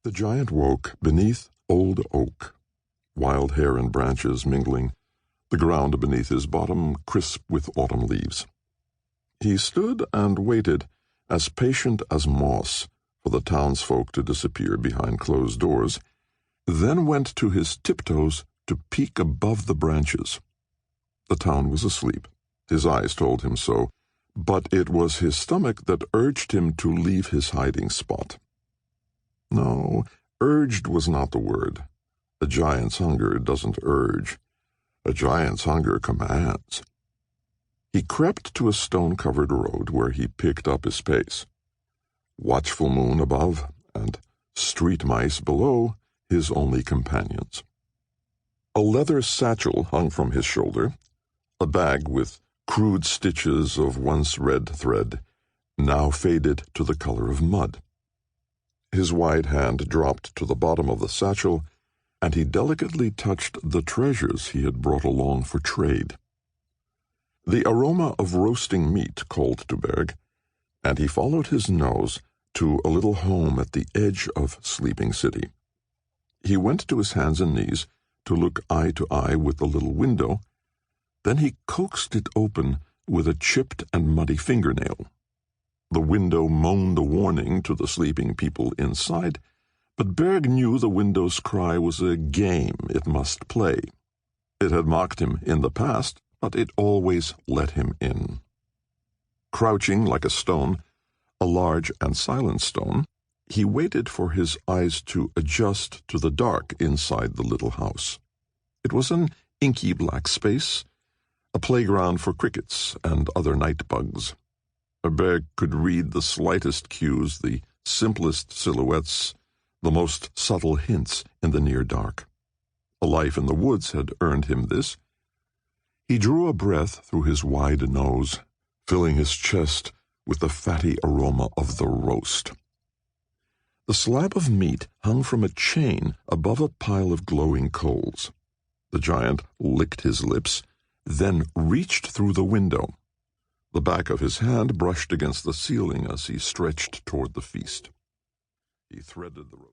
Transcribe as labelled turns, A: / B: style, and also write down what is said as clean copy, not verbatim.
A: The giant woke beneath old oak, wild hair and branches mingling, the ground beneath his bottom crisp with autumn leaves. He stood and waited, as patient as moss, for the townsfolk to disappear behind closed doors, then went to his tiptoes to peek above the branches. The town was asleep. His eyes told him so, but it was his stomach that urged him to leave his hiding spot. No, urged was not the word. A giant's hunger doesn't urge. A giant's hunger commands. He crept to a stone-covered road where he picked up his pace. Watchful moon above and street mice below, his only companions. A leather satchel hung from his shoulder, a bag with crude stitches of once red thread, now faded to the color of mud. His wide hand dropped to the bottom of the satchel, and he delicately touched the treasures he had brought along for trade. The aroma of roasting meat called to Berg, and he followed his nose to a little home at the edge of Sleeping City. He went to his hands and knees to look eye to eye with the little window, then he coaxed it open with a chipped and muddy fingernail. The window moaned a warning to the sleeping people inside, but Berg knew the window's cry was a game it must play. It had mocked him in the past, but it always let him in. Crouching like a stone, a large and silent stone, he waited for his eyes to adjust to the dark inside the little house. It was an inky black space, a playground for crickets and other night bugs. Berg could read the slightest cues, the simplest silhouettes, the most subtle hints in the near dark. A life in the woods had earned him this. He drew a breath through his wide nose, filling his chest with the fatty aroma of the roast. The slab of meat hung from a chain above a pile of glowing coals. The giant licked his lips, then reached through the window. The back of his hand brushed against the ceiling as he stretched toward the feast. He threaded the rope.